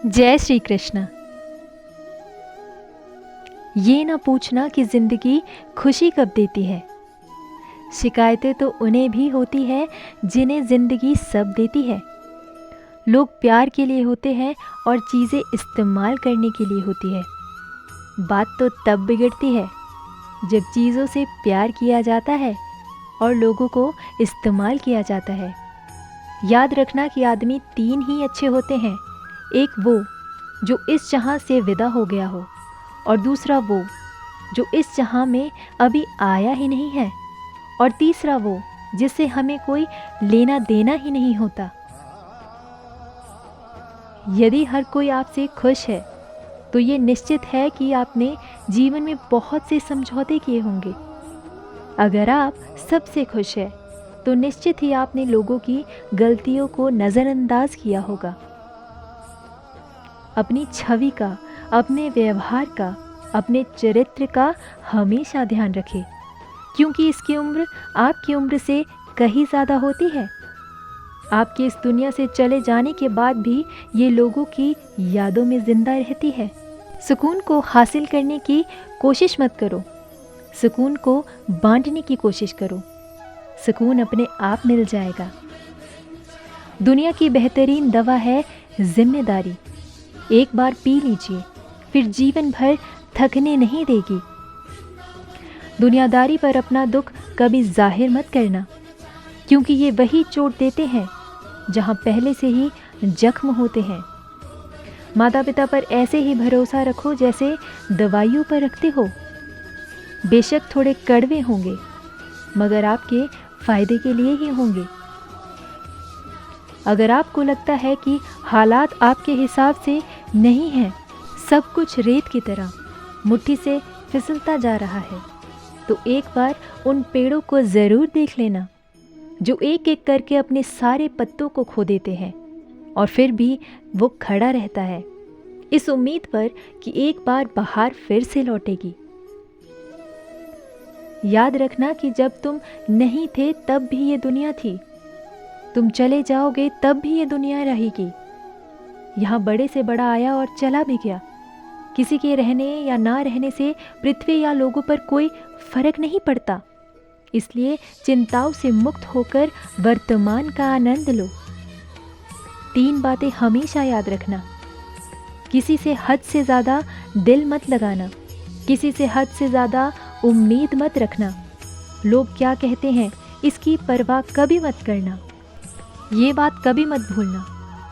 जय श्री कृष्ण। ये ना पूछना कि ज़िंदगी खुशी कब देती है। शिकायतें तो उन्हें भी होती है जिन्हें ज़िंदगी सब देती है। लोग प्यार के लिए होते हैं और चीज़ें इस्तेमाल करने के लिए होती है। बात तो तब बिगड़ती है जब चीज़ों से प्यार किया जाता है और लोगों को इस्तेमाल किया जाता है। याद रखना कि आदमी तीन ही अच्छे होते हैं। एक वो जो इस जहां से विदा हो गया हो, और दूसरा वो जो इस जहां में अभी आया ही नहीं है, और तीसरा वो जिससे हमें कोई लेना देना ही नहीं होता। यदि हर कोई आपसे खुश है तो ये निश्चित है कि आपने जीवन में बहुत से समझौते किए होंगे। अगर आप सबसे खुश है तो निश्चित ही आपने लोगों की गलतियों को नज़रअंदाज किया होगा। अपनी छवि का, अपने व्यवहार का, अपने चरित्र का हमेशा ध्यान रखें, क्योंकि इसकी उम्र आपकी उम्र से कहीं ज़्यादा होती है। आपके इस दुनिया से चले जाने के बाद भी ये लोगों की यादों में ज़िंदा रहती है। सुकून को हासिल करने की कोशिश मत करो, सुकून को बांटने की कोशिश करो। सुकून अपने आप मिल जाएगा। दुनिया की बेहतरीन दवा है जिम्मेदारी। एक बार पी लीजिए, फिर जीवन भर थकने नहीं देगी। दुनियादारी पर अपना दुख कभी जाहिर मत करना, क्योंकि ये वही चोट देते हैं जहाँ पहले से ही जख्म होते हैं। माता पिता पर ऐसे ही भरोसा रखो जैसे दवाइयों पर रखते हो। बेशक थोड़े कड़वे होंगे, मगर आपके फायदे के लिए ही होंगे। अगर आपको लगता है कि हालात आपके हिसाब से नहीं हैं, सब कुछ रेत की तरह मुट्ठी से फिसलता जा रहा है, तो एक बार उन पेड़ों को ज़रूर देख लेना जो एक एक करके अपने सारे पत्तों को खो देते हैं, और फिर भी वो खड़ा रहता है इस उम्मीद पर कि एक बार बहार फिर से लौटेगी। याद रखना कि जब तुम नहीं थे तब भी ये दुनिया थी, तुम चले जाओगे तब भी ये दुनिया रहेगी। यहाँ बड़े से बड़ा आया और चला भी गया। किसी के रहने या ना रहने से पृथ्वी या लोगों पर कोई फर्क नहीं पड़ता। इसलिए चिंताओं से मुक्त होकर वर्तमान का आनंद लो। तीन बातें हमेशा याद रखना। किसी से हद से ज़्यादा दिल मत लगाना, किसी से हद से ज़्यादा उम्मीद मत रखना। लोग क्या कहते हैं इसकी परवाह कभी मत करना। ये बात कभी मत भूलना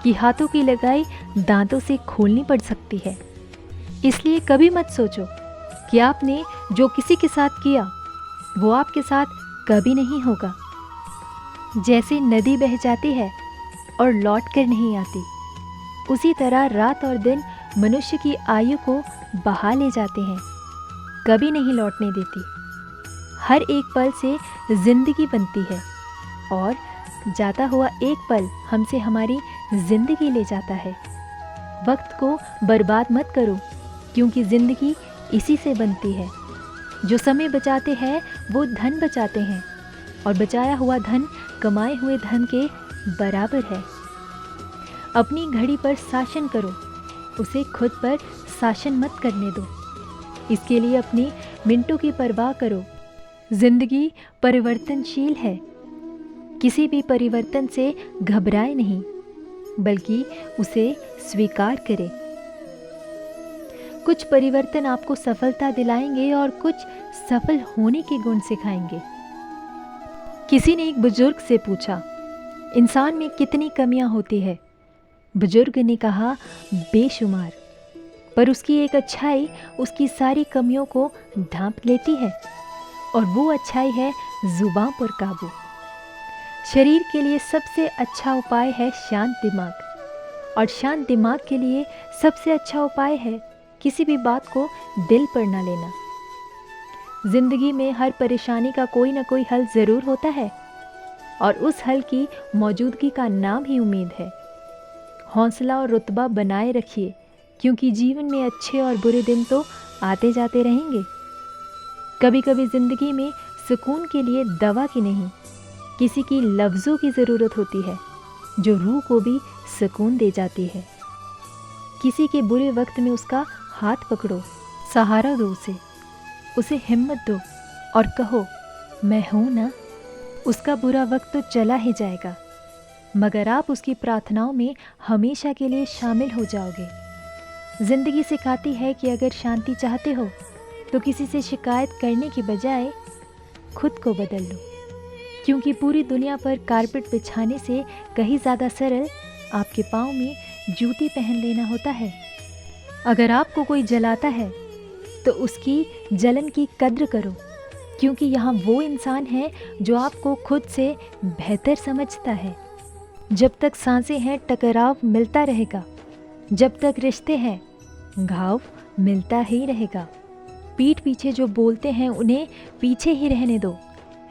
कि हाथों की लगाई दांतों से खोलनी पड़ सकती है। इसलिए कभी मत सोचो कि आपने जो किसी के साथ किया वो आपके साथ कभी नहीं होगा। जैसे नदी बह जाती है और लौट कर नहीं आती, उसी तरह रात और दिन मनुष्य की आयु को बहा ले जाते हैं, कभी नहीं लौटने देती। हर एक पल से जिंदगी बनती है, और जाता हुआ एक पल हमसे हमारी जिंदगी ले जाता है। वक्त को बर्बाद मत करो, क्योंकि जिंदगी इसी से बनती है। जो समय बचाते हैं वो धन बचाते हैं, और बचाया हुआ धन कमाए हुए धन के बराबर है। अपनी घड़ी पर शासन करो, उसे खुद पर शासन मत करने दो। इसके लिए अपनी मिनटों की परवाह करो। जिंदगी परिवर्तनशील है, किसी भी परिवर्तन से घबराए नहीं, बल्कि उसे स्वीकार करें। कुछ परिवर्तन आपको सफलता दिलाएंगे और कुछ सफल होने के गुण सिखाएंगे। किसी ने एक बुजुर्ग से पूछा, इंसान में कितनी कमियां होती है? बुजुर्ग ने कहा, बेशुमार, पर उसकी एक अच्छाई उसकी सारी कमियों को ढांप लेती है, और वो अच्छाई है जुबान पर काबू। शरीर के लिए सबसे अच्छा उपाय है शांत दिमाग, और शांत दिमाग के लिए सबसे अच्छा उपाय है किसी भी बात को दिल पर न लेना। जिंदगी में हर परेशानी का कोई ना कोई हल ज़रूर होता है, और उस हल की मौजूदगी का नाम ही उम्मीद है। हौसला और रुतबा बनाए रखिए, क्योंकि जीवन में अच्छे और बुरे दिन तो आते जाते रहेंगे। कभी कभी ज़िंदगी में सुकून के लिए दवा की नहीं, किसी की लफ्ज़ों की ज़रूरत होती है, जो रूह को भी सुकून दे जाती है। किसी के बुरे वक्त में उसका हाथ पकड़ो, सहारा दो उसे हिम्मत दो और कहो मैं हूँ ना। उसका बुरा वक्त तो चला ही जाएगा, मगर आप उसकी प्रार्थनाओं में हमेशा के लिए शामिल हो जाओगे। ज़िंदगी सिखाती है कि अगर शांति चाहते हो तो किसी से शिकायत करने की बजाय खुद को बदल लो, क्योंकि पूरी दुनिया पर कारपेट बिछाने से कहीं ज़्यादा सरल आपके पाँव में जूती पहन लेना होता है। अगर आपको कोई जलाता है तो उसकी जलन की कद्र करो, क्योंकि यहाँ वो इंसान है जो आपको खुद से बेहतर समझता है। जब तक सांसें हैं टकराव मिलता रहेगा, जब तक रिश्ते हैं घाव मिलता ही रहेगा। पीठ पीछे जो बोलते हैं उन्हें पीछे ही रहने दो।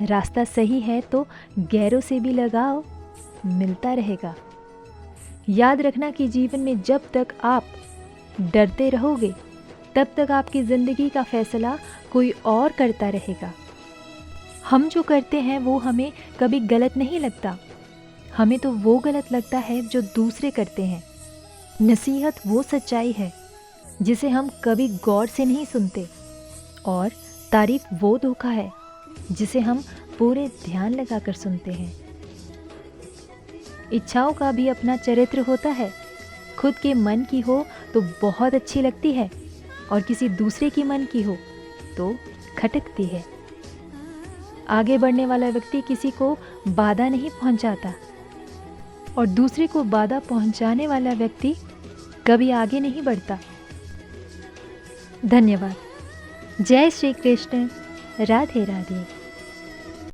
रास्ता सही है तो गैरों से भी लगाओ, मिलता रहेगा। याद रखना कि जीवन में जब तक आप डरते रहोगे तब तक आपकी ज़िंदगी का फैसला कोई और करता रहेगा। हम जो करते हैं वो हमें कभी गलत नहीं लगता, हमें तो वो गलत लगता है जो दूसरे करते हैं। नसीहत वो सच्चाई है जिसे हम कभी गौर से नहीं सुनते, और तारीफ वो धोखा है जिसे हम पूरे ध्यान लगाकर सुनते हैं। इच्छाओं का भी अपना चरित्र होता है। खुद के मन की हो तो बहुत अच्छी लगती है, और किसी दूसरे की मन की हो तो खटकती है। आगे बढ़ने वाला व्यक्ति किसी को बाधा नहीं पहुंचाता, और दूसरे को बाधा पहुंचाने वाला व्यक्ति कभी आगे नहीं बढ़ता। धन्यवाद। जय श्री कृष्ण। राधे राधे।